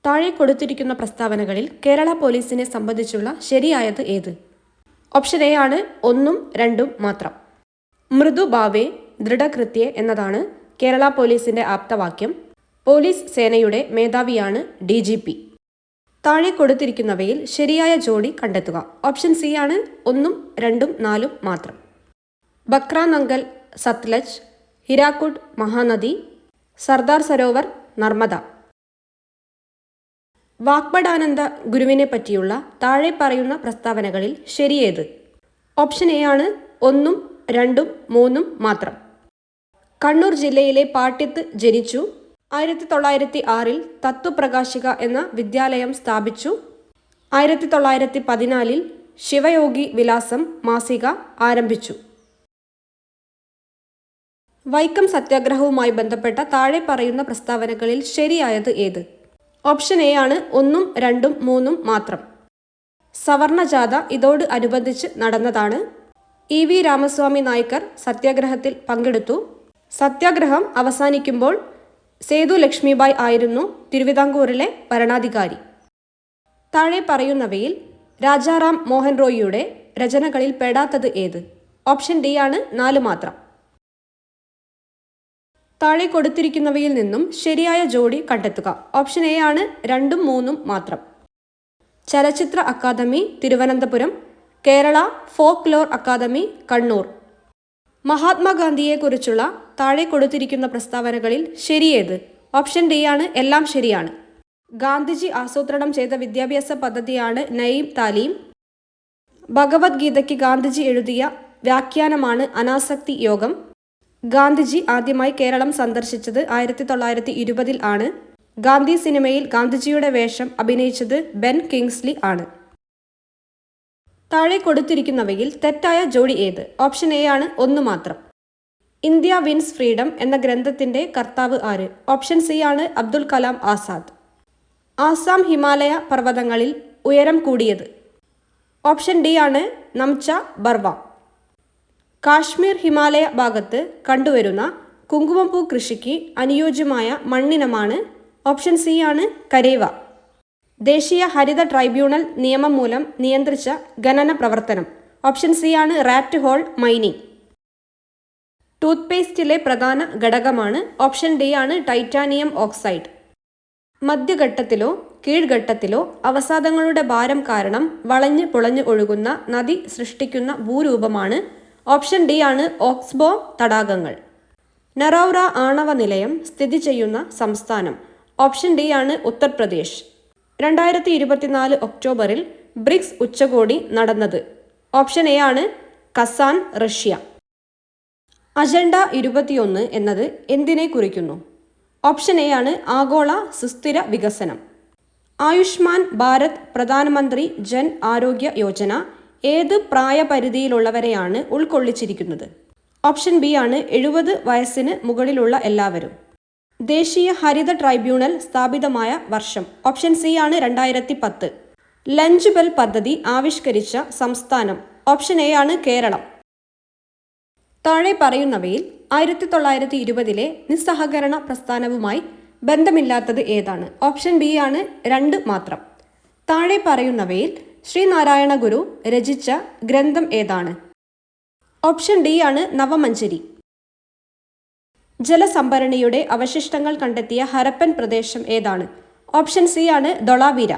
താഴെ കൊടുത്തിരിക്കുന്ന പ്രസ്താവനകളിൽ കേരള പോലീസിനെ സംബന്ധിച്ചുള്ള ശരിയായത് ഏത്? ഓപ്ഷൻ എ ആണ് 1ഉം 2ഉം മാത്രം. മൃദു ഭാവേ ദൃഢകൃത്യേ എന്നതാണ് കേരള പോലീസിന്റെ ആപ്തവാക്യം. പോലീസ് സേനയുടെ മേധാവിയാണ് DGP. താഴെ കൊടുത്തിരിക്കുന്നവയിൽ ശരിയായ ജോഡി കണ്ടെത്തുക. ഓപ്ഷൻ സി ആണ് 1ഉം 2ഉം 4ഉം മാത്രം. ബക്രാനങ്കൽ സത്ലജ്, ഹിരാക്കുഡ് മഹാനദി, സർദാർ സരോവർ നർമ്മദ. വാഗ്ബടാനന്ദ ഗുരുവിനെ പറ്റിയുള്ള താഴെ പറയുന്ന പ്രസ്താവനകളിൽ ശരിയേത്? ഓപ്ഷൻ എ ആണ് 1ഉം 2ഉം 3ഉം മാത്രം. കണ്ണൂർ ജില്ലയിലെ പാട്യത്ത് ജനിച്ചു. 1906 തത്വപ്രകാശിക എന്ന വിദ്യാലയം സ്ഥാപിച്ചു. 1914 ശിവയോഗി വിലാസം മാസിക ആരംഭിച്ചു. വൈക്കം സത്യാഗ്രഹവുമായി ബന്ധപ്പെട്ട താഴെ പറയുന്ന പ്രസ്താവനകളിൽ ശരിയായത് ഏത്? ഓപ്ഷൻ എ ആണ് 1ഉം 2ഉം 3ഉം മാത്രം. സവർണജാഥ ഇതോട് അനുബന്ധിച്ച് നടന്നതാണ്. EV രാമസ്വാമി നായ്ക്കർ സത്യാഗ്രഹത്തിൽ പങ്കെടുത്തു. സത്യാഗ്രഹം അവസാനിക്കുമ്പോൾ സേതു ലക്ഷ്മിബായ് ആയിരുന്നു തിരുവിതാംകൂറിലെ ഭരണാധികാരി. താഴെ പറയുന്നവയിൽ രാജാറാം മോഹൻ റോയിയുടെ രചനകളിൽ പെടാത്തത് ഏത്? ഓപ്ഷൻ ഡി ആണ് 4 മാത്രം. താഴെ കൊടുത്തിരിക്കുന്നവയിൽ നിന്നും ശരിയായ ജോഡി കണ്ടെത്തുക. ഓപ്ഷൻ എ ആണ് 2ഉം 3ഉം മാത്രം. ചലച്ചിത്ര അക്കാദമി തിരുവനന്തപുരം, കേരള ഫോക്ക് ലോർ അക്കാദമി കണ്ണൂർ. മഹാത്മാഗാന്ധിയെക്കുറിച്ചുള്ള താഴെ കൊടുത്തിരിക്കുന്ന പ്രസ്താവനകളിൽ ശരിയേത്? ഓപ്ഷൻ ഡി ആണ് എല്ലാം ശരിയാണ്. ഗാന്ധിജി ആസൂത്രണം ചെയ്ത വിദ്യാഭ്യാസ പദ്ധതിയാണ് നയീം താലീം. ഭഗവത്ഗീതയ്ക്ക് ഗാന്ധിജി എഴുതിയ വ്യാഖ്യാനമാണ് അനാസക്തി യോഗം. ഗാന്ധിജി ആദ്യമായി കേരളം സന്ദർശിച്ചത് 1920 ആണ്. ഗാന്ധി സിനിമയിൽ ഗാന്ധിജിയുടെ വേഷം അഭിനയിച്ചത് ബെൻ കിങ്സ്ലി ആണ്. താഴെ കൊടുത്തിരിക്കുന്നവയിൽ തെറ്റായ ജോഡി ഏത്? ഓപ്ഷൻ എ ആണ് 1 മാത്രം. ഇന്ത്യ വിൻസ് ഫ്രീഡം എന്ന ഗ്രന്ഥത്തിന്റെ കർത്താവ് ആര്? ഓപ്ഷൻ സി ആണ് അബ്ദുൽ കലാം ആസാദ്. ആസാം ഹിമാലയ പർവ്വതങ്ങളിൽ ഉയരം കൂടിയത്? ഓപ്ഷൻ ഡി ആണ് നംച ബർവ. കാശ്മീർ ഹിമാലയ ഭാഗത്ത് കണ്ടുവരുന്ന കുങ്കുമപ്പൂ കൃഷിക്ക് അനുയോജ്യമായ മണ്ണിനമാണ്? ഓപ്ഷൻ സി ആണ് കരേവ. ദേശീയ ഹരിത ട്രൈബ്യൂണൽ നിയമം മൂലം നിയന്ത്രിച്ച ഖനന പ്രവർത്തനം? ഓപ്ഷൻ സി ആണ് റാറ്റ് ഹോൾ മൈനിങ്. ടൂത്ത്പേസ്റ്റിലെ പ്രധാന ഘടകമാണ്? ഓപ്ഷൻ ഡി ആണ് ടൈറ്റാനിയം ഓക്സൈഡ്. മധ്യഘട്ടത്തിലോ കീഴ്ഘട്ടത്തിലോ അവസാദങ്ങളുടെ ഭാരം കാരണം വളഞ്ഞ് പുളഞ്ഞ് ഒഴുകുന്ന നദി സൃഷ്ടിക്കുന്ന ഭൂരൂപമാണ്? ഓപ്ഷൻ ഡി ആണ് ഓക്സ്ബോ തടാകങ്ങൾ. നറൗറ ആണവ നിലയം സ്ഥിതി ചെയ്യുന്ന സംസ്ഥാനം? ഓപ്ഷൻ ഡി ആണ് ഉത്തർപ്രദേശ്. 2024 ഒക്ടോബറിൽ ബ്രിക്സ് ഉച്ചകോടി നടന്നത്? ഓപ്ഷൻ എ ആണ് കസാൻ, റഷ്യ. അജണ്ട 21 എന്നത് എന്തിനെ കുറിക്കുന്നു? ഓപ്ഷൻ എ ആണ് ആഗോള സുസ്ഥിര വികസനം. ആയുഷ്മാൻ ഭാരത് പ്രധാനമന്ത്രി ജൻ ആരോഗ്യ യോജന ഏത് പ്രായപരിധിയിലുള്ളവരെയാണ് ഉൾക്കൊള്ളിച്ചിരിക്കുന്നത്? ഓപ്ഷൻ ബി ആണ് 70 വയസ്സിന് മുകളിലുള്ള എല്ലാവരും. ദേശീയ ഹരിത ട്രൈബ്യൂണൽ സ്ഥാപിതമായ വർഷം? ഓപ്ഷൻ സി ആണ് 2010. ലഞ്ച് ബെൽ പദ്ധതി ആവിഷ്കരിച്ച സംസ്ഥാനം? ഓപ്ഷൻ എ ആണ് കേരളം. താഴെ പറയുന്നവയിൽ 1920 നിസ്സഹകരണ പ്രസ്ഥാനവുമായി ബന്ധമില്ലാത്തത് ഏതാണ്? ഓപ്ഷൻ ബി ആണ് 2 മാത്രം. താഴെ പറയുന്നവയിൽ ശ്രീനാരായണ ഗുരു രചിച്ച ഗ്രന്ഥം ഏതാണ്? ഓപ്ഷൻ ഡി ആണ് നവമഞ്ചരി. ജലസംഭരണിയുടെ അവശിഷ്ടങ്ങൾ കണ്ടെത്തിയ ഹരപ്പൻ പ്രദേശം ഏതാണ്? ഓപ്ഷൻ സി ആണ് ധൊളാവീര.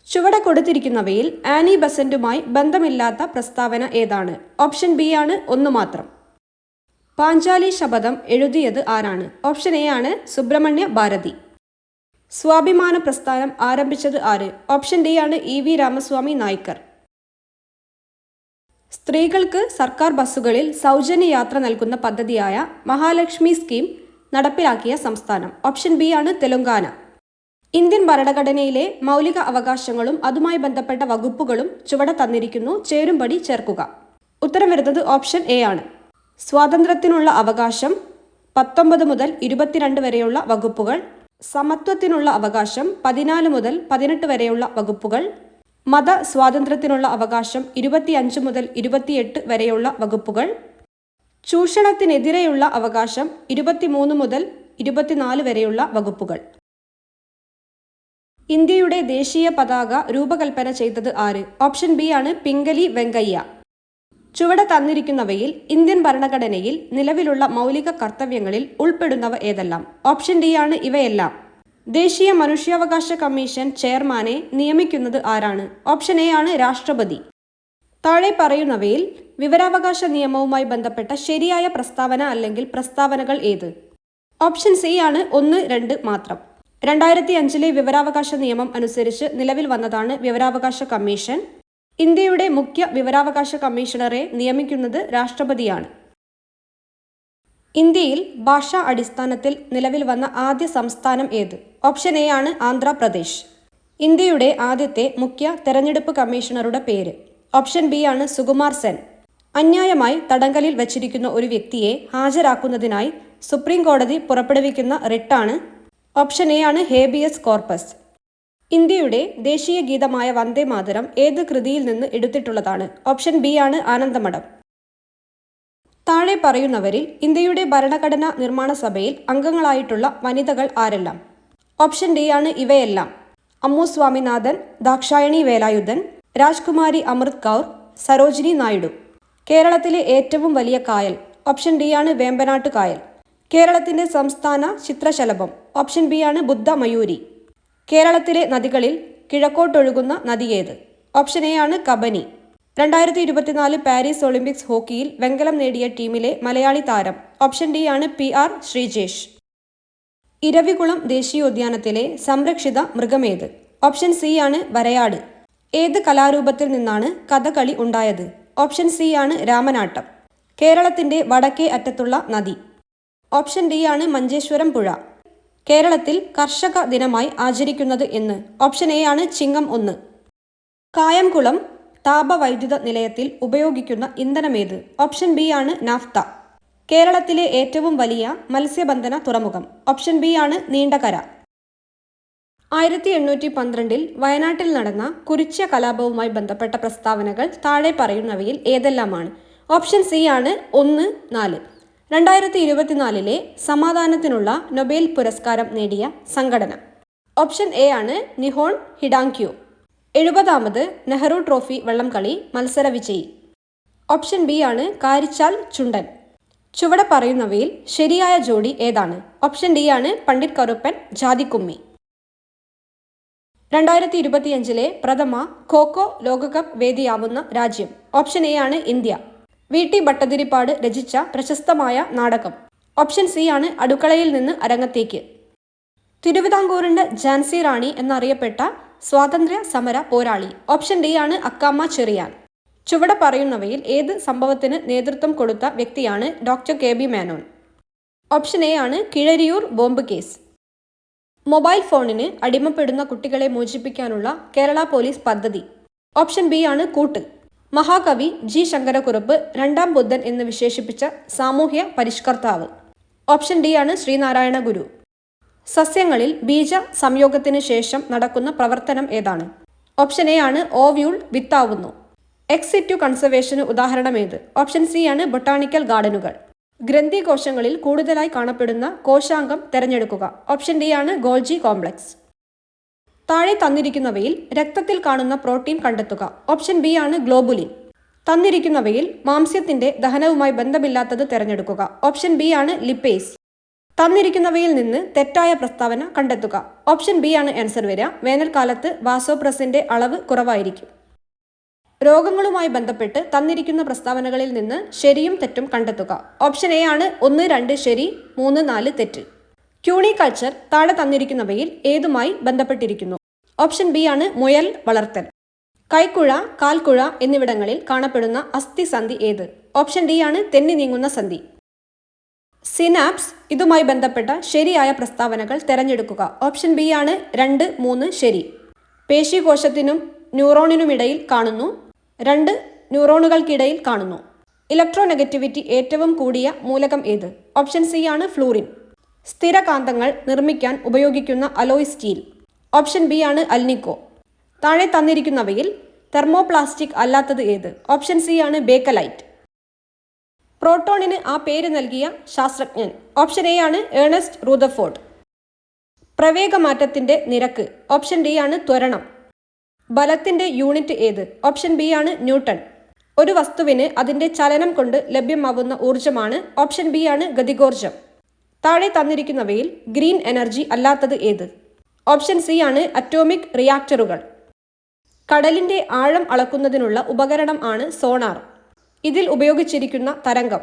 ചുവടെ കൊടുത്തിരിക്കുന്നവയിൽ ആനി ബസന്റുമായി ബന്ധമില്ലാത്ത പ്രസ്താവന ഏതാണ്? ഓപ്ഷൻ ബി ആണ് 1 മാത്രം. പാഞ്ചാലി ശപഥം എഴുതിയത് ആരാണ്? ഓപ്ഷൻ എ ആണ് സുബ്രഹ്മണ്യ ഭാരതി. സ്വാഭിമാന പ്രസ്ഥാനം ആരംഭിച്ചത് ആര്? ഓപ്ഷൻ ഡി ആണ് EV രാമസ്വാമി നായ്ക്കർ. സ്ത്രീകൾക്ക് സർക്കാർ ബസ്സുകളിൽ സൗജന്യ യാത്ര നൽകുന്ന പദ്ധതിയായ മഹാലക്ഷ്മി സ്കീം നടപ്പിലാക്കിയ സംസ്ഥാനം? ഓപ്ഷൻ ബി ആണ് തെലങ്കാന. ഇന്ത്യൻ ഭരണഘടനയിലെ മൗലിക അവകാശങ്ങളും അതുമായി ബന്ധപ്പെട്ട വകുപ്പുകളും ചുവടെ തന്നിരിക്കുന്നു. ചേരുംപടി ചേർക്കുക. ഉത്തരം വരുന്നത് ഓപ്ഷൻ എ ആണ്. സ്വാതന്ത്ര്യത്തിനുള്ള അവകാശം 19 മുതൽ 22 വരെയുള്ള വകുപ്പുകൾ. സമത്വത്തിനുള്ള അവകാശം 14 മുതൽ 18 വരെയുള്ള വകുപ്പുകൾ. മത സ്വാതന്ത്ര്യത്തിനുള്ള അവകാശം 25 മുതൽ 28 വരെയുള്ള വകുപ്പുകൾ. ചൂഷണത്തിനെതിരെയുള്ള അവകാശം 23 മുതൽ 24 വരെയുള്ള വകുപ്പുകൾ. ഇന്ത്യയുടെ ദേശീയ പതാക രൂപകൽപ്പന ചെയ്തത് ആര്? ഓപ്ഷൻ ബി ആണ് പിംഗലി വെങ്കയ്യ. ചുവടെ തന്നിരിക്കുന്നവയിൽ ഇന്ത്യൻ ഭരണഘടനയിൽ നിലവിലുള്ള മൗലിക കർത്തവ്യങ്ങളിൽ ഉൾപ്പെടുന്നവ ഏതെല്ലാം? ഓപ്ഷൻ ഡി ആണ് ഇവയെല്ലാം. ദേശീയ മനുഷ്യാവകാശ കമ്മീഷൻ ചെയർമാനെ നിയമിക്കുന്നത് ആരാണ്? ഓപ്ഷൻ എ ആണ് രാഷ്ട്രപതി. താഴെ പറയുന്നവയിൽ വിവരാവകാശ നിയമവുമായി ബന്ധപ്പെട്ട ശരിയായ പ്രസ്താവന അല്ലെങ്കിൽ പ്രസ്താവനകൾ ഏത്? ഓപ്ഷൻ സി ആണ് 1, 2 മാത്രം. 2005 വിവരാവകാശ നിയമം അനുസരിച്ച് നിലവിൽ വന്നതാണ് വിവരാവകാശ കമ്മീഷൻ. ഇന്ത്യയുടെ മുഖ്യ വിവരാവകാശ കമ്മീഷണറെ നിയമിക്കുന്നത് രാഷ്ട്രപതിയാണ്. ഇന്ത്യയിൽ ഭാഷാ അടിസ്ഥാനത്തിൽ നിലവിൽ വന്ന ആദ്യ സംസ്ഥാനം ഏത്? ഓപ്ഷൻ എ ആണ് ആന്ധ്രാപ്രദേശ്. ഇന്ത്യയുടെ ആദ്യത്തെ മുഖ്യ തെരഞ്ഞെടുപ്പ് കമ്മീഷണറുടെ പേര്? ഓപ്ഷൻ ബി ആണ് സുകുമാർ സെൻ. അന്യായമായി തടങ്കലിൽ വച്ചിരിക്കുന്ന ഒരു വ്യക്തിയെ ഹാജരാക്കുന്നതിനായി സുപ്രീം കോടതി പുറപ്പെടുവിക്കുന്ന റിട്ടാണ്? ഓപ്ഷൻ എ ആണ് ഹേബിയസ് കോർപ്പസ്. ഇന്ത്യയുടെ ദേശീയ ഗീതമായ വന്ദേ മാതരം ഏത് കൃതിയിൽ നിന്ന് എടുത്തിട്ടുള്ളതാണ്? ഓപ്ഷൻ ബി ആണ് ആനന്ദമഠം. താഴെ പറയുന്നവരിൽ ഇന്ത്യയുടെ ഭരണഘടനാ നിർമ്മാണ സഭയിൽ അംഗങ്ങളായിട്ടുള്ള വനിതകൾ ആരെല്ലാം? ഓപ്ഷൻ ഡി ആണ് ഇവയെല്ലാം. അമ്മു സ്വാമിനാഥൻ, ദാക്ഷായണി വേലായുധൻ, രാജ്കുമാരി അമൃത് കൗർ, സരോജിനി നായിഡു. കേരളത്തിലെ ഏറ്റവും വലിയ കായൽ? ഓപ്ഷൻ ഡി ആണ് വേമ്പനാട്ട് കായൽ. കേരളത്തിന്റെ സംസ്ഥാന ചിത്രശലഭം? ഓപ്ഷൻ ബി ആണ് ബുദ്ധ മയൂരി. കേരളത്തിലെ നദികളിൽ കിഴക്കോട്ടൊഴുകുന്ന നദിയേത്? ഓപ്ഷൻ എ ആണ് കബനി. 2024 പാരീസ് ഒളിമ്പിക്സ് ഹോക്കിയിൽ വെങ്കലം നേടിയ ടീമിലെ മലയാളി താരം? ഓപ്ഷൻ ഡി ആണ് PR ശ്രീജേഷ്. ഇരവികുളം ദേശീയോദ്യാനത്തിലെ സംരക്ഷിത മൃഗമേത്? ഓപ്ഷൻ സി ആണ് വരയാട്. ഏത് കലാരൂപത്തിൽ നിന്നാണ് കഥകളി ഉണ്ടായത്? ഓപ്ഷൻ സി ആണ് രാമനാട്ടം. കേരളത്തിന്റെ വടക്കേ അറ്റത്തുള്ള നദി? ഓപ്ഷൻ ഡി ആണ് മഞ്ചേശ്വരം പുഴ. കേരളത്തിൽ കർഷക ദിനമായി ആചരിക്കുന്നത് എന്ന്? ഓപ്ഷൻ എ ആണ് ചിങ്ങം 1. കായംകുളം താപവൈദ്യുത നിലയത്തിൽ ഉപയോഗിക്കുന്ന ഇന്ധനമേത്? ഓപ്ഷൻ ബി ആണ് നാഫ്ത. കേരളത്തിലെ ഏറ്റവും വലിയ മത്സ്യബന്ധന തുറമുഖം? ഓപ്ഷൻ ബി ആണ് നീണ്ടകര. 1812 വയനാട്ടിൽ നടന്ന കുരിച്യ കലാപവുമായി ബന്ധപ്പെട്ട പ്രസ്താവനകൾ താഴെ പറയുന്നവയിൽ ഏതെല്ലാമാണ്? ഓപ്ഷൻ സി ആണ് 1, 4. 2024 സമാധാനത്തിനുള്ള നൊബേൽ പുരസ്കാരം നേടിയ സംഘടന? ഓപ്ഷൻ എ ആണ് നിഹോൺ ഹിഡാങ്ക്യോ. 70ാമത് നെഹ്റു ട്രോഫി വള്ളംകളി മത്സര വിജയി? ഓപ്ഷൻ ബി ആണ് കാരിച്ചാൽ ചുണ്ടൻ. ചുവടെ പറയുന്നവയിൽ ശരിയായ ജോഡി ഏതാണ്? ഓപ്ഷൻ ഡി ആണ് പണ്ഡിറ്റ് കറുപ്പൻ ജാതിക്കുമ്മി. 2025 പ്രഥമ ഖോഖോ ലോകകപ്പ് വേദിയാവുന്ന രാജ്യം? ഓപ്ഷൻ എ ആണ് ഇന്ത്യ. VT ഭട്ടതിരിപ്പാട് രചിച്ച പ്രശസ്തമായ നാടകം? ഓപ്ഷൻ സി ആണ് അടുക്കളയിൽ നിന്ന് അരങ്ങത്തേക്ക്. തിരുവിതാംകൂറിന്റെ ഝാൻസി റാണി എന്നറിയപ്പെട്ട സ്വാതന്ത്ര്യ സമര പോരാളി? ഓപ്ഷൻ ഡി ആണ് അക്കാമ്മ ചെറിയാൻ. ചുവടെ പറയുന്നവയിൽ ഏത് സംഭവത്തിന് നേതൃത്വം കൊടുത്ത വ്യക്തിയാണ് doctor KB Menon? Option A ആണ് കിഴരിയൂർ ബോംബ് കേസ്. മൊബൈൽ ഫോണിന് അടിമപ്പെടുന്ന കുട്ടികളെ മോചിപ്പിക്കാനുള്ള കേരള പോലീസ് പദ്ധതി? ഓപ്ഷൻ ബി ആണ് കൂട്ട്. മഹാകവി G ശങ്കരക്കുറുപ്പ് 2ാം ബുദ്ധൻ എന്ന് വിശേഷിപ്പിച്ച സാമൂഹ്യ പരിഷ്കർത്താവ്? ഓപ്ഷൻ ഡി ആണ് ശ്രീനാരായണ ഗുരു. സസ്യങ്ങളിൽ ബീജ സംയോഗത്തിന് ശേഷം നടക്കുന്ന പ്രവർത്തനം ഏതാണ്? ഓപ്ഷൻ എ ആണ് ഓവ്യൂൾ വിത്താവുന്നു. എക്സിറ്റു കൺസർവേഷന് ഉദാഹരണം ഏത്? ഓപ്ഷൻ സി ആണ് ബൊട്ടാണിക്കൽ ഗാർഡനുകൾ. ഗ്രന്ഥി കോശങ്ങളിൽ കൂടുതലായി കാണപ്പെടുന്ന കോശാംഗം തിരഞ്ഞെടുക്കുക? ഓപ്ഷൻ ഡി ആണ് ഗോൾജി കോംപ്ലക്സ്. താഴെ തന്നിരിക്കുന്നവയിൽ രക്തത്തിൽ കാണുന്ന പ്രോട്ടീൻ കണ്ടെത്തുക? ഓപ്ഷൻ ബി ആണ് ഗ്ലോബുലിൻ. തന്നിരിക്കുന്നവയിൽ മാംസ്യത്തിന്റെ ദഹനവുമായി ബന്ധമില്ലാത്തത് തിരഞ്ഞെടുക്കുക? ഓപ്ഷൻ ബി ആണ് ലിപ്പേസ്. തന്നിരിക്കുന്നവയിൽ നിന്ന് തെറ്റായ പ്രസ്താവന കണ്ടെത്തുക? ഓപ്ഷൻ ബി ആണ് ആൻസർ വരിക. വേനൽക്കാലത്ത് വാസോപ്രസിന്റെ അളവ് കുറവായിരിക്കും. രോഗങ്ങളുമായി ബന്ധപ്പെട്ട് തന്നിരിക്കുന്ന പ്രസ്താവനകളിൽ നിന്ന് ശരിയും തെറ്റും കണ്ടെത്തുക? ഓപ്ഷൻ എ ആണ് 1, 2 ശരി, 3, 4 തെറ്റ്. ക്യൂണിക്കൾച്ചർ താഴെ തന്നിരിക്കുന്നവയിൽ ഏതുമായി ബന്ധപ്പെട്ടിരിക്കുന്നു? ഓപ്ഷൻ ബി ആണ് മുയൽ വളർത്തൽ. കൈക്കുഴ, കാൽക്കുഴ എന്നിവിടങ്ങളിൽ കാണപ്പെടുന്ന അസ്ഥിസന്ധി ഏത്? ഓപ്ഷൻ ഡി ആണ് തെന്നി നീങ്ങുന്ന സന്ധി. സിനാപ്സ് ഇതുമായി ബന്ധപ്പെട്ട ശരിയായ പ്രസ്താവനകൾ തിരഞ്ഞെടുക്കുക? ഓപ്ഷൻ ബി ആണ് 2, 3 ശരി. പേശികോശത്തിനും ന്യൂറോണിനുമിടയിൽ കാണുന്നു. 2 ന്യൂറോണുകൾക്കിടയിൽ കാണുന്നു. ഇലക്ട്രോനെഗറ്റിവിറ്റി ഏറ്റവും കൂടിയ മൂലകം ഏത്? ഓപ്ഷൻ സി ആണ് ഫ്ലൂറിൻ. സ്ഥിരകാന്തങ്ങൾ നിർമ്മിക്കാൻ ഉപയോഗിക്കുന്ന അലോയ് സ്റ്റീൽ? ഓപ്ഷൻ ബി ആണ് അൽനിക്കോ. താഴെ തന്നിരിക്കുന്നവയിൽ തെർമോപ്ലാസ്റ്റിക് അല്ലാത്തത് ഏത്? ഓപ്ഷൻ സി ആണ് ബേക്കലൈറ്റ്. പ്രോട്ടോണിന് ആ പേര് നൽകിയ ശാസ്ത്രജ്ഞൻ? ഓപ്ഷൻ എ ആണ് ഏണസ്റ്റ് റൂദർഫോർഡ്. പ്രവേഗമാറ്റത്തിന്റെ നിരക്ക് ഓപ്ഷൻ ഡി ആണ് ത്വരണം. ബലത്തിന്റെ യൂണിറ്റ് ഏത്? ഓപ്ഷൻ ബി ആണ് ന്യൂട്ടൺ. ഒരു വസ്തുവിന് അതിന്റെ ചലനം കൊണ്ട് ലഭ്യമാവുന്ന ഊർജമാണ് ഓപ്ഷൻ ബി ആണ് ഗതികോർജം. താഴെ തന്നിരിക്കുന്നവയിൽ ഗ്രീൻ എനർജി അല്ലാത്തത് ഏത്? ഓപ്ഷൻ സി ആണ് അറ്റോമിക് റിയാക്ടറുകൾ. കടലിന്റെ ആഴം അളക്കുന്നതിനുള്ള ഉപകരണം ആണ് സോണാർ. ഇതിൽ ഉപയോഗിച്ചിരിക്കുന്ന തരംഗം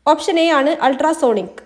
ഓപ്ഷൻ എ ആണ് അൾട്രാസോണിക്.